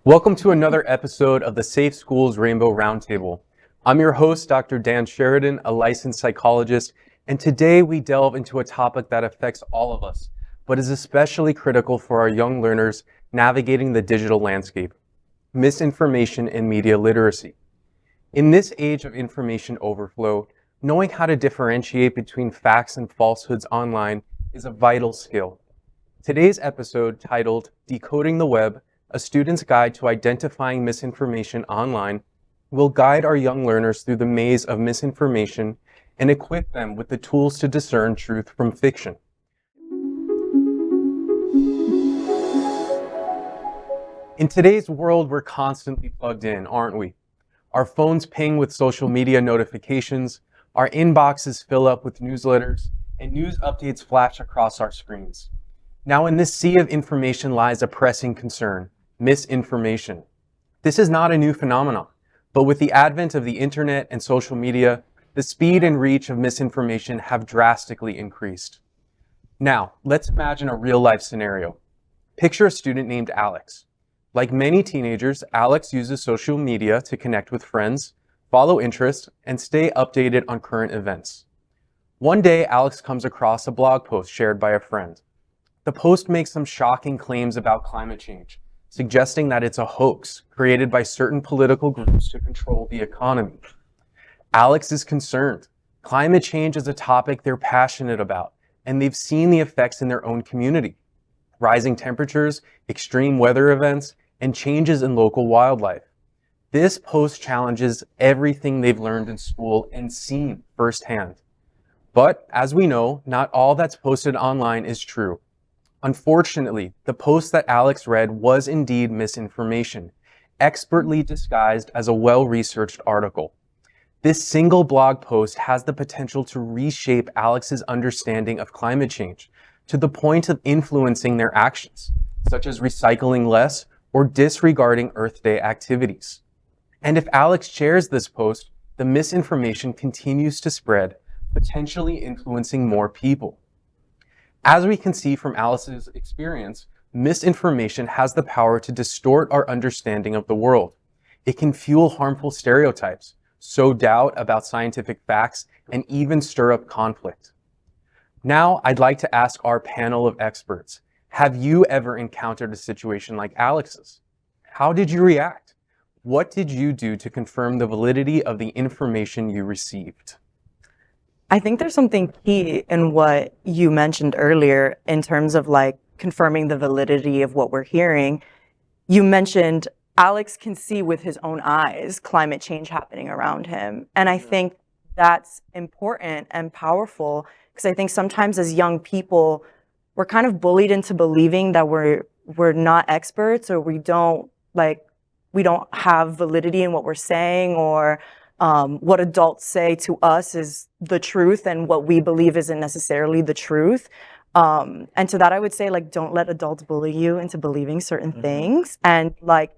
Welcome to another episode of the Safe Schools Rainbow Roundtable. I'm your host, Dr. Dan Sheridan, a licensed psychologist, and today we delve into a topic that affects all of us, but is especially critical for our young learners navigating the digital landscape: misinformation and media literacy. In this age of information overflow, knowing how to differentiate between facts and falsehoods online is a vital skill. Today's episode, titled Decoding the Web, a student's guide to identifying misinformation online, will guide our young learners through the maze of misinformation and equip them with the tools to discern truth from fiction. In today's world, we're constantly plugged in, aren't we? Our phones ping with social media notifications, our inboxes fill up with newsletters, and news updates flash across our screens. Now, in this sea of information lies a pressing concern: misinformation. This is not a new phenomenon, but with the advent of the internet and social media, the speed and reach of misinformation have drastically increased. Now, let's imagine a real-life scenario. Picture a student named Alex. Like many teenagers, Alex uses social media to connect with friends, follow interests, and stay updated on current events. One day, Alex comes across a blog post shared by a friend. The post makes some shocking claims about climate change, suggesting that it's a hoax created by certain political groups to control the economy. Alex is concerned. Climate change is a topic they're passionate about, and they've seen the effects in their own community: rising temperatures, extreme weather events, and changes in local wildlife. This post challenges everything they've learned in school and seen firsthand. But as we know, not all that's posted online is true. Unfortunately, the post that Alex read was indeed misinformation, expertly disguised as a well-researched article. This single blog post has the potential to reshape Alex's understanding of climate change to the point of influencing their actions, such as recycling less or disregarding Earth Day activities. And if Alex shares this post, the misinformation continues to spread, potentially influencing more people. As we can see from Alex's experience, misinformation has the power to distort our understanding of the world. It can fuel harmful stereotypes, sow doubt about scientific facts, and even stir up conflict. Now, I'd like to ask our panel of experts, have you ever encountered a situation like Alex's? How did you react? What did you do to confirm the validity of the information you received? I think there's something key in what you mentioned earlier in terms of like confirming the validity of what we're hearing. You mentioned Alex can see with his own eyes climate change happening around him. And I think that's important and powerful because I think sometimes as young people, we're kind of bullied into believing that we're not experts, or we don't have validity in what we're saying, or what adults say to us is the truth and what we believe isn't necessarily the truth. And to that, I would say, like, don't let adults bully you into believing certain things, and like,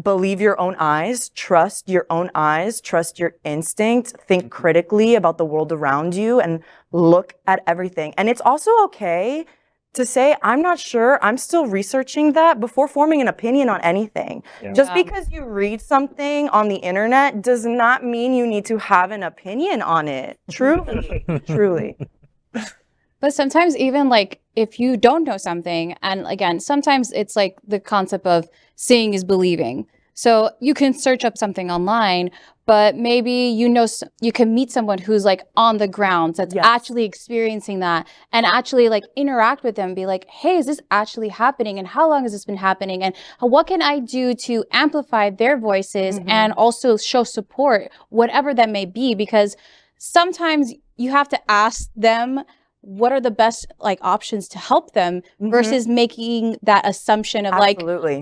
believe your own eyes, trust your own eyes, trust your instinct, think critically about the world around you and look at everything. And it's also okay to say, I'm not sure, I'm still researching that before forming an opinion on anything. Yeah. Just because you read something on the internet does not mean you need to have an opinion on it. Truly, truly. But sometimes even like if you don't know something, and again, sometimes it's like the concept of seeing is believing. So you can search up something online, but maybe you can meet someone who's like on the ground that's actually experiencing that, and actually like interact with them and be like, hey, is this actually happening? And how long has this been happening? And what can I do to amplify their voices and also show support, whatever that may be? Because sometimes you have to ask them what are the best like options to help them versus making that assumption of like,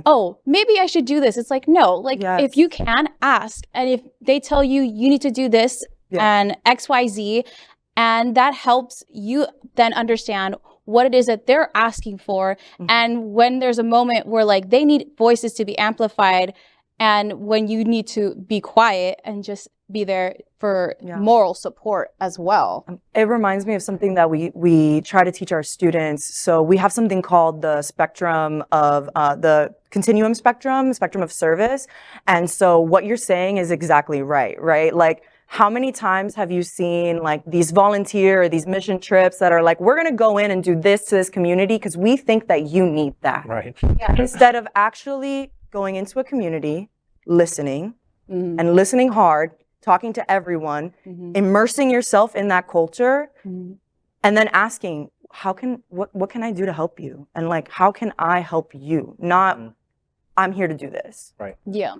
oh, maybe I should do this. It's like, no, like if you can ask, and if they tell you you need to do this and XYZ, and that helps you then understand what it is that they're asking for. And when there's a moment where like they need voices to be amplified, and when you need to be quiet and just be there for Yeah. moral support as well. It reminds me of something that we try to teach our students. So we have something called the spectrum of the continuum spectrum of service. And so what you're saying is exactly right, right? Like, how many times have you seen like these volunteer or these mission trips that are like, we're going to go in and do this to this community because we think that you need that. Right. Instead of actually going into a community, listening and listening hard, talking to everyone, immersing yourself in that culture, and then asking, what can I do to help you? And like, how can I help you? Not, I'm here to do this. Right. Yeah.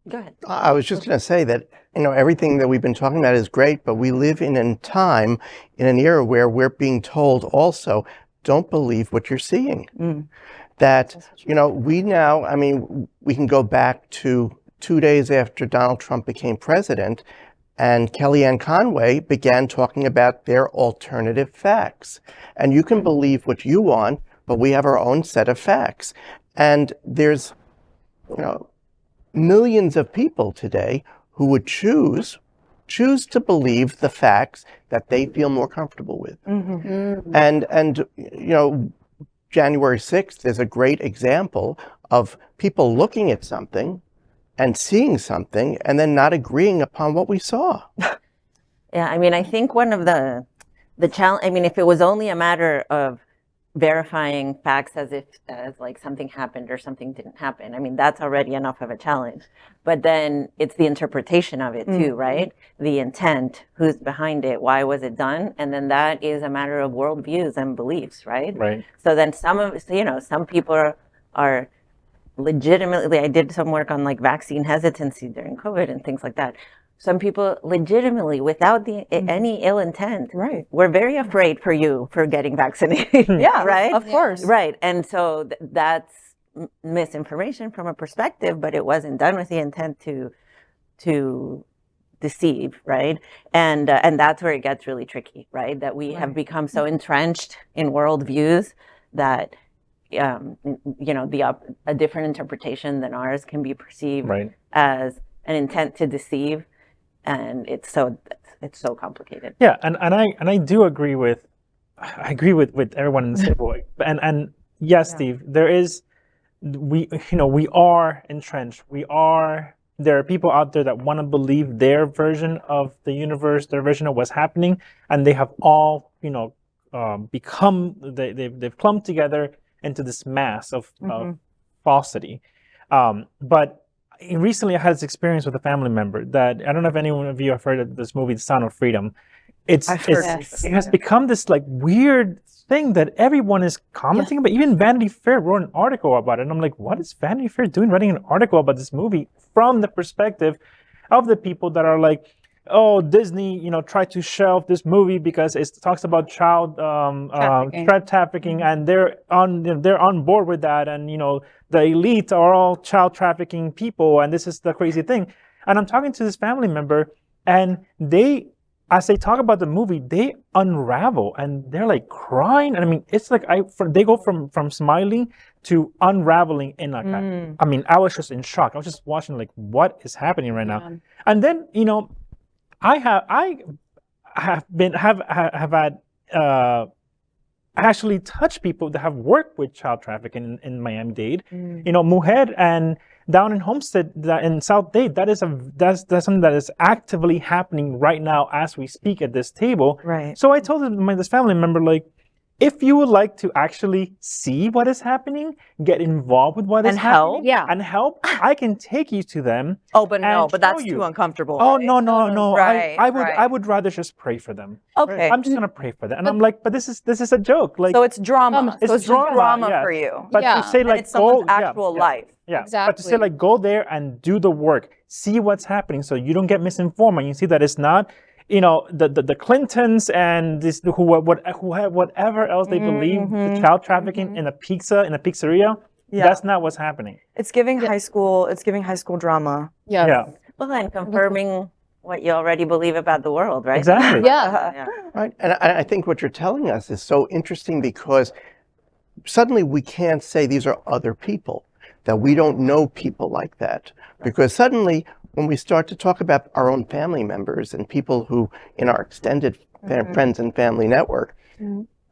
Go ahead. I was just going to say that, everything that we've been talking about is great, but we live in a time, in an era where we're being told also, don't believe what you're seeing. That, we now, we can go back to 2 days after Donald Trump became president, and Kellyanne Conway began talking about their alternative facts. And you can believe what you want, but we have our own set of facts. And there's, millions of people today who would choose to believe the facts that they feel more comfortable with. And January 6th is a great example of people looking at something and seeing something and then not agreeing upon what we saw. Yeah, I think one of the challenge, if it was only a matter of verifying facts as like something happened or something didn't happen, that's already enough of a challenge. But then it's the interpretation of it too, right? The intent, who's behind it, why was it done? And then that is a matter of worldviews and beliefs, right? Right. So then some people are legitimately, I did some work on like vaccine hesitancy during COVID and things like that. Some people legitimately, without any ill intent, were very afraid for you for getting vaccinated. Yeah, right? Of course. Right. And so that's misinformation from a perspective, but it wasn't done with the intent to deceive, right? And that's where it gets really tricky, right? That we have become so entrenched in worldviews that a different interpretation than ours can be perceived as an intent to deceive, and it's so complicated. Yeah, and I do agree with everyone in the table. And yes, Steve, we are entrenched. There are people out there that want to believe their version of the universe, their version of what's happening, and they have all they've clumped together into this mass of falsity. But recently I had this experience with a family member that, I don't know if anyone of you have heard of this movie, The Sound of Freedom. It has become this like weird thing that everyone is commenting about. Even Vanity Fair wrote an article about it. And I'm like, what is Vanity Fair doing writing an article about this movie from the perspective of the people that are like, oh, Disney, tried to shelve this movie because it talks about child trafficking, and they're on board with that, and the elite are all child trafficking people, and this is the crazy thing. And I'm talking to this family member, and as they talk about the movie, they unravel, and they're like crying, and it's like they go from smiling to unraveling in like I was just in shock. I was just watching like, what is happening right now? And then I actually touched people that have worked with child trafficking in Miami-Dade. Mujer, and down in Homestead, in South Dade, that's something that is actively happening right now as we speak at this table. Right. So I told this family member, like, if you would like to actually see what is happening, get involved with what is happening, and help, I can take you to them. Oh, but that's too uncomfortable. Oh, right? no. Right, I would rather just pray for them. Okay. I'm just gonna pray for them, and I'm like, but this is a joke. Like, So it's drama. it's so it's drama, just drama yeah. for you. But Yeah. to say And like it's someone's go, actual life. Yeah, Exactly. but to say like go there and do the work, see what's happening, so you don't get misinformed, and you see that it's not, the Clintons and this whatever else they believe, the child trafficking in a pizzeria. Yeah. That's not what's happening. It's giving high school. It's giving high school drama. Yeah, Well, and confirming what you already believe about the world, right? exactly. Yeah. Right. And I think what you're telling us is so interesting, because suddenly we can't say these are other people, that we don't know people like that, because suddenly when we start to talk about our own family members and people who in our extended friends and family network,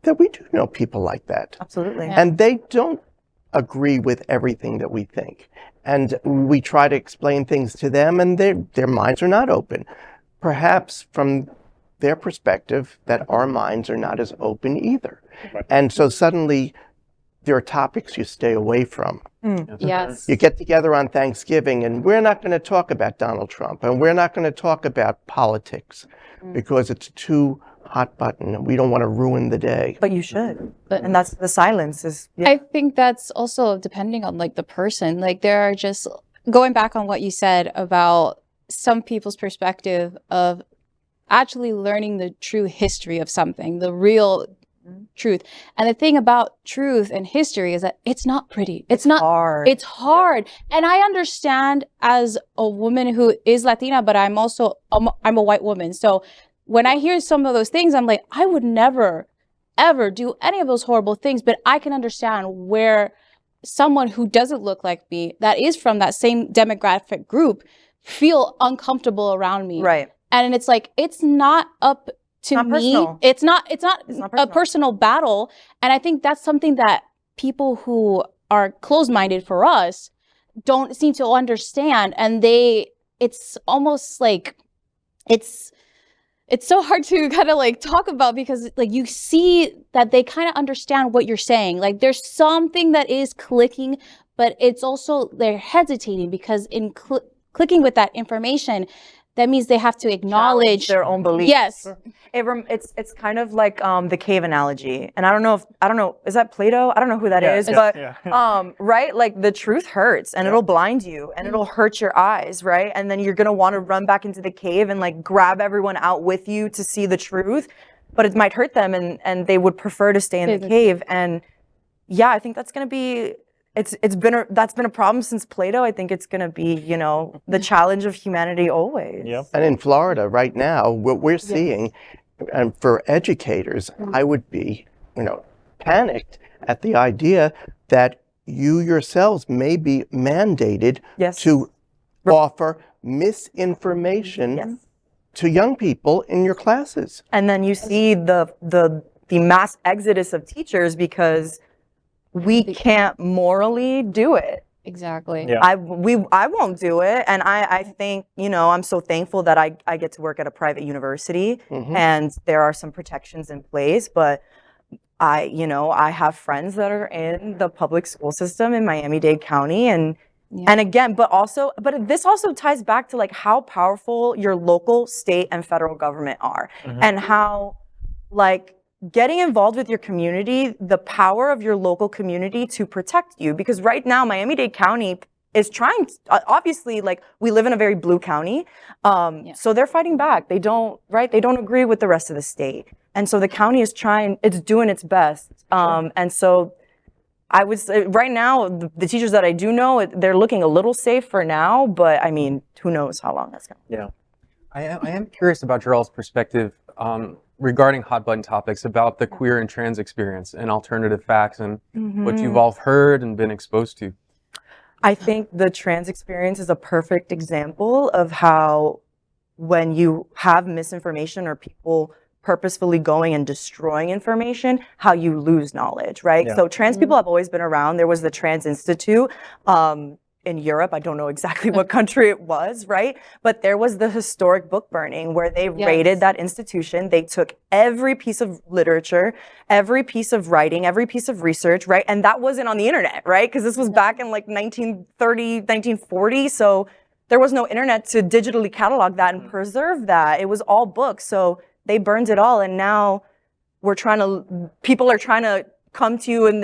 that we do know people like that. Absolutely. And they don't agree with everything that we think. And we try to explain things to them and their minds are not open. Perhaps from their perspective that our minds are not as open either. Right. And so suddenly there are topics you stay away from. Yes. You get together on Thanksgiving and we're not going to talk about Donald Trump and we're not going to talk about politics because it's too hot button and we don't want to ruin the day. But you should. But- And that's the silence is. Yeah. I think that's also depending on like the person. Like there are just going back on what you said about some people's perspective of actually learning the true history of something, the real truth. And the thing about truth and history is that it's not pretty. It's not hard. It's hard. And I understand as a woman who is Latina, but I'm also I'm a white woman. So when I hear some of those things, I'm like, I would never, ever do any of those horrible things. But I can understand where someone who doesn't look like me, that is from that same demographic group, feel uncomfortable around me. Right. And it's like, it's not up to Not me. personal. It's not not a personal. personal battle. And I think that's something that people who are closed-minded for us don't seem to understand. And it's almost like, it's so hard to kind of like talk about because like you see that they kind of understand what you're saying. Like there's something that is clicking, but it's also they're hesitating because in clicking with that information, that means they have to acknowledge their own beliefs. Yes. It's kind of like the cave analogy. And I don't know, is that Plato? I don't know who that is, Yes, but yeah. right? Like the truth hurts and it'll blind you and it'll hurt your eyes, right? And then you're going to want to run back into the cave and like grab everyone out with you to see the truth, but it might hurt them and they would prefer to stay in the cave. And yeah, I think that's going to be that's been a problem since Plato. I think it's going to be, the challenge of humanity always. Yep. And in Florida right now, what we're seeing, and for educators, I would be, panicked at the idea that you yourselves may be mandated Yes. to offer misinformation to young people in your classes. And then you see the mass exodus of teachers because we can't morally do it. Exactly. Yeah. I won't do it. And I think, I'm so thankful that I get to work at a private university and there are some protections in place, but I have friends that are in the public school system in Miami-Dade County and again, but this also ties back to like how powerful your local, state, and federal government are and how like getting involved with your community, the power of your local community to protect you. Because right now, Miami-Dade County is trying, obviously, like we live in a very blue county. So they're fighting back. They don't agree with the rest of the state. And so the county is it's doing its best. And so I would say right now, the teachers that I do know, they're looking a little safe for now, but I mean, who knows how long that's going to Yeah. I am curious about Jarrell's perspective regarding hot button topics about the queer and trans experience and alternative facts and what you've all heard and been exposed to. I think the trans experience is a perfect example of how when you have misinformation or people purposefully going and destroying information, how you lose knowledge, right? Yeah. So trans people have always been around. There was the Trans Institute in Europe. I don't know exactly what country it was, right? But there was the historic book burning where they raided that institution. They took every piece of literature, every piece of writing, every piece of research, right? And that wasn't on the internet, right? Because this was back in like 1930, 1940. So there was no internet to digitally catalog that and preserve that. It was all books. So they burned it all. And now people are trying to come to you in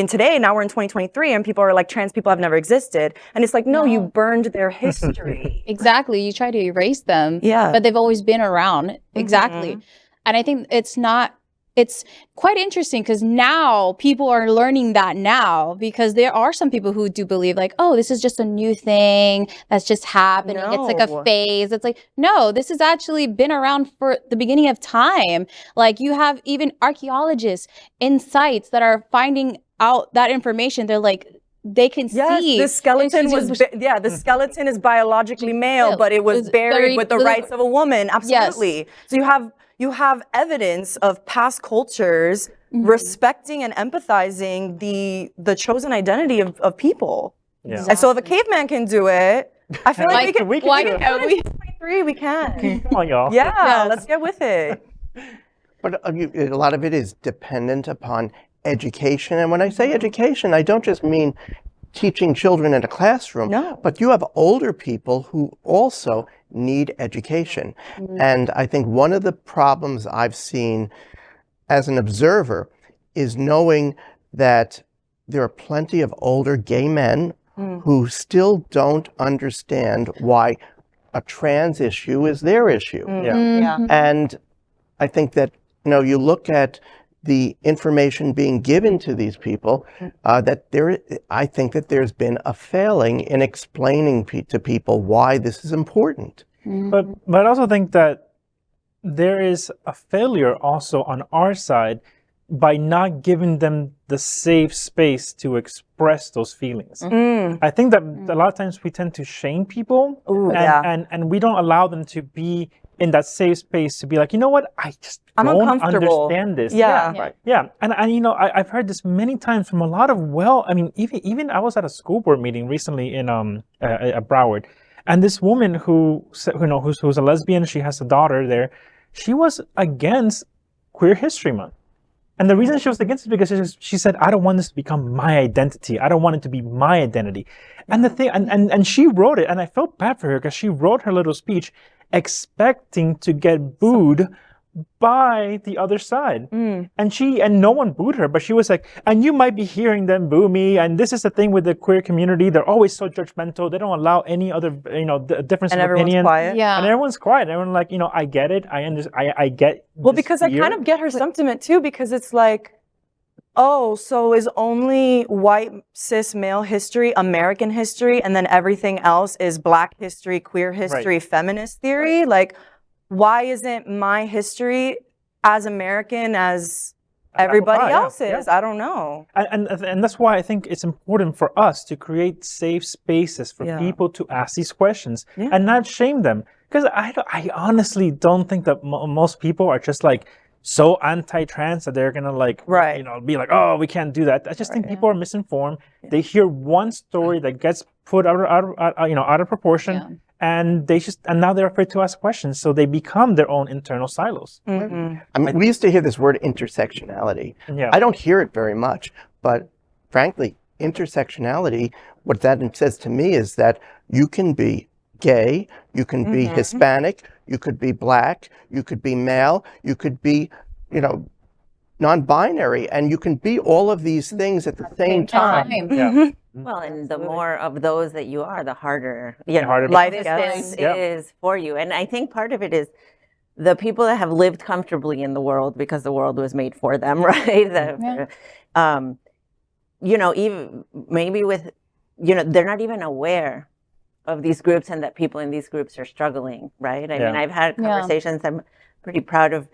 today, now we're in 2023 and people are like, trans people have never existed. And it's like, no, you burned their history. Exactly. You try to erase them, Yeah. but they've always been around. Exactly. And I think it's quite interesting because now people are learning that now because there are some people who do believe like, oh, this is just a new thing that's just happening. It's like a No. phase. It's like, no, this has actually been around for the beginning of time. Like you have even archaeologists in sites that are finding out that information. They're like, they can Yes, see. the skeleton and she's was, just- the skeleton is biologically male, Yeah, but it was it's buried buried with the with- rights of a woman. Absolutely. So you have evidence of past cultures respecting and empathizing the chosen identity of people. Yeah. And so if a caveman can do it, I feel like We can why do it. can't we? we can. Come on, y'all. Yeah, Yes. let's get with it. But a lot of it is dependent upon education. And when I say education, I don't just mean teaching children in a classroom, No. but you have older people who also need education. And I think one of the problems I've seen as an observer is knowing that there are plenty of older gay men who still don't understand why a trans issue is their issue. Yeah. And I think that, you look at the information being given to these people, I think that there's been a failing in explaining to people why this is important. But I also think that there is a failure also on our side by not giving them the safe space to express those feelings. I think that a lot of times we tend to shame people Ooh, and, yeah. and we don't allow them to be in that safe space to be like, you know what, I'm don't uncomfortable. understand this. Yeah. Right. Yeah. And I've heard this many times from a lot of even I was at a school board meeting recently in at Broward, and this woman who's a lesbian, she has a daughter there, she was against Queer History Month. And the reason she was against it because she said, I don't want this to become my identity. I don't want it to be my identity. And the thing, and she wrote it, and I felt bad for her because she wrote her little speech expecting to get booed by the other side. And no one booed her, but she was like, and you might be hearing them boo me. And this is the thing with the queer community. They're always so judgmental. They don't allow any other, difference And of everyone's opinion. quiet. Yeah. And everyone's quiet. Everyone like, I get it. I understand. I get. Well, this because I fear. kind of get her sentiment too, because it's like, oh, so is only white cis male history American history, and then everything else is Black history, queer history, feminist theory? Like, why isn't my history as American as everybody yeah, else is? yeah. I don't know. And that's why I think it's important for us to create safe spaces for Yeah. people to ask these questions Yeah. and not shame them. Because I honestly don't think that most people are just like so anti-trans that they're gonna like, Right. be like, oh, we can't do that. I just think people are misinformed. They hear one story that gets put out of proportion. Yeah. And now they're afraid to ask questions, so they become their own internal silos. Mm-hmm. I mean, we used to hear this word intersectionality. Yeah. I don't hear it very much, but frankly, intersectionality, what that says to me is that you can be gay, you can be Hispanic, you could be Black, you could be male, you could be, non-binary, and you can be all of these things at the same time. Yeah. Well, and the more of those that you are, the harder, harder life existence gets. Yeah. is for you. And I think part of it is the people that have lived comfortably in the world because the world was made for them, right? Even maybe with, they're not even aware of these groups and that people in these groups are struggling, right? I mean, I've had conversations. I'm pretty proud of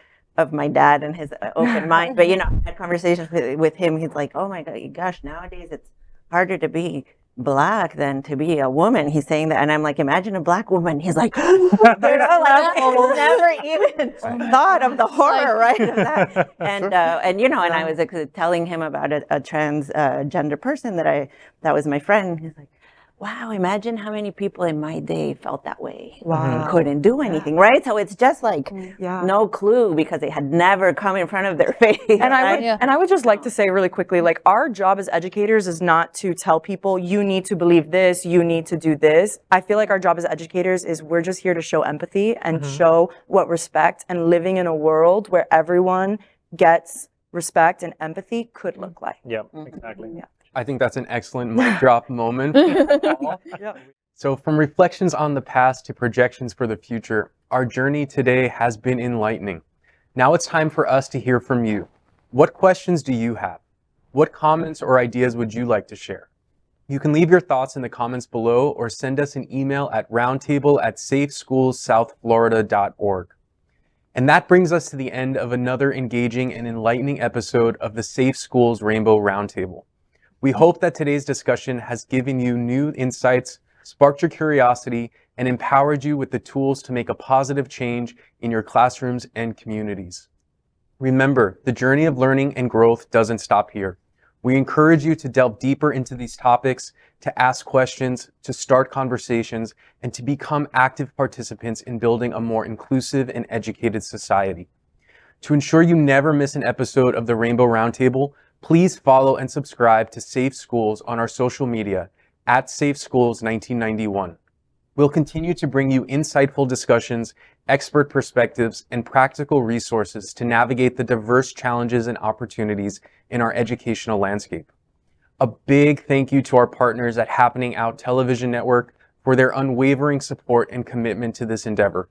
my dad and his open mind, but I had conversations with him. He's like, "Oh my gosh, nowadays it's harder to be Black than to be a woman." He's saying that, and I'm like, "Imagine a Black woman." He's like, I never even thought of the horror, right? Of that. And I was telling him about a transgender person that was my friend. He's like, wow, imagine how many people in my day felt that way and couldn't do anything, right? So it's just like no clue because they had never come in front of their face. And I would just like to say really quickly, like, our job as educators is not to tell people you need to believe this, you need to do this. I feel like our job as educators is we're just here to show empathy and show what respect and living in a world where everyone gets respect and empathy could look like. Yeah, exactly. Yeah. I think that's an excellent mic drop moment. So from reflections on the past to projections for the future, our journey today has been enlightening. Now it's time for us to hear from you. What questions do you have? What comments or ideas would you like to share? You can leave your thoughts in the comments below or send us an email at roundtable@safeschoolssouthflorida.org. And that brings us to the end of another engaging and enlightening episode of the Safe Schools Rainbow Roundtable. We hope that today's discussion has given you new insights, sparked your curiosity, and empowered you with the tools to make a positive change in your classrooms and communities. Remember, the journey of learning and growth doesn't stop here. We encourage you to delve deeper into these topics, to ask questions, to start conversations, and to become active participants in building a more inclusive and educated society. To ensure you never miss an episode of the Rainbow Roundtable, please follow and subscribe to Safe Schools on our social media at Safe Schools 1991. We'll continue to bring you insightful discussions, expert perspectives, and practical resources to navigate the diverse challenges and opportunities in our educational landscape. A big thank you to our partners at Happening Out Television Network for their unwavering support and commitment to this endeavor.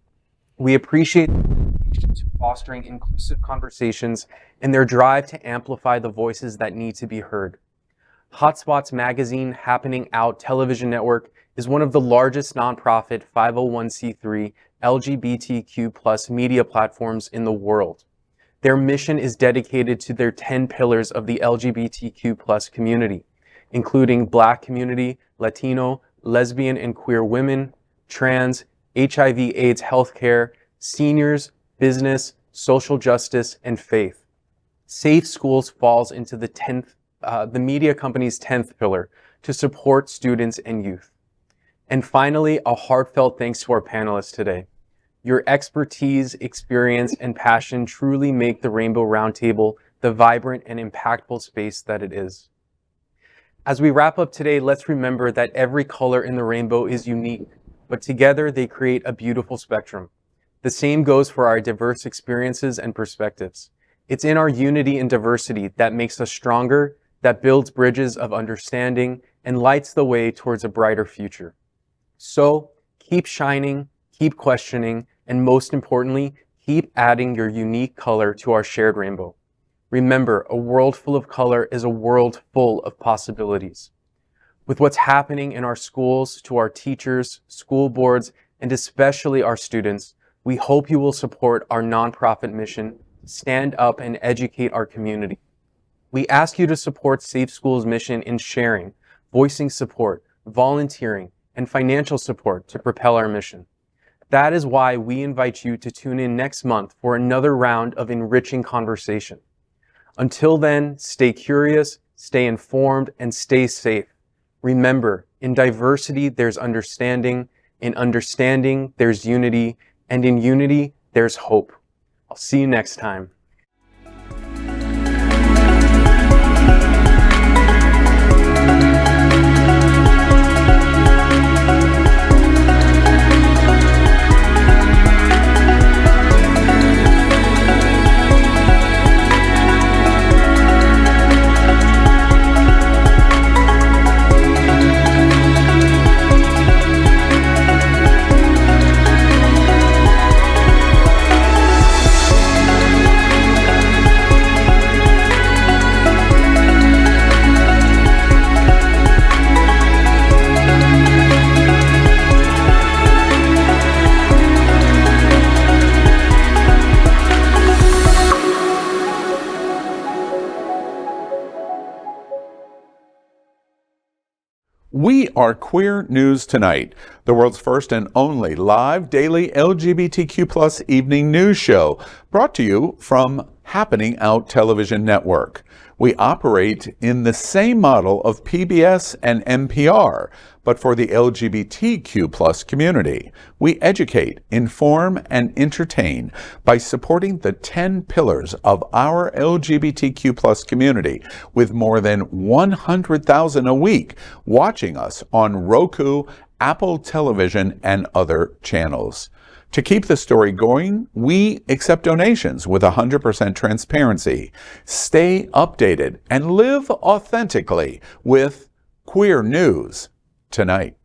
We appreciate their dedication to fostering inclusive conversations and their drive to amplify the voices that need to be heard. Hotspots Magazine Happening Out Television Network is one of the largest nonprofit 501c3 LGBTQ+ media platforms in the world. Their mission is dedicated to their 10 pillars of the LGBTQ+ community, including Black community, Latino, lesbian and queer women, trans, HIV/AIDS healthcare, seniors, business, social justice, and faith. Safe Schools falls into the media company's 10th pillar, to support students and youth. And finally, a heartfelt thanks to our panelists today. Your expertise, experience, and passion truly make the Rainbow Roundtable the vibrant and impactful space that it is. As we wrap up today, let's remember that every color in the rainbow is unique, but together they create a beautiful spectrum. The same goes for our diverse experiences and perspectives. It's in our unity and diversity that makes us stronger, that builds bridges of understanding, and lights the way towards a brighter future. So, keep shining, keep questioning, and most importantly, keep adding your unique color to our shared rainbow. Remember, a world full of color is a world full of possibilities. With what's happening in our schools, to our teachers, school boards, and especially our students, we hope you will support our nonprofit mission, stand up and educate our community. We ask you to support Safe Schools' mission in sharing, voicing support, volunteering, and financial support to propel our mission. That is why we invite you to tune in next month for another round of enriching conversation. Until then, stay curious, stay informed, and stay safe. Remember, in diversity, there's understanding. In understanding, there's unity. And in unity, there's hope. I'll see you next time. We are Queer News Tonight, the world's first and only live daily LGBTQ+ evening news show, brought to you from Happening Out Television Network. We operate in the same model of PBS and NPR, but for the LGBTQ+ community. We educate, inform, and entertain by supporting the 10 pillars of our LGBTQ+ community, with more than 100,000 a week watching us on Roku, Apple Television, and other channels. To keep the story going, we accept donations with 100% transparency. Stay updated and live authentically with Queer News Tonight.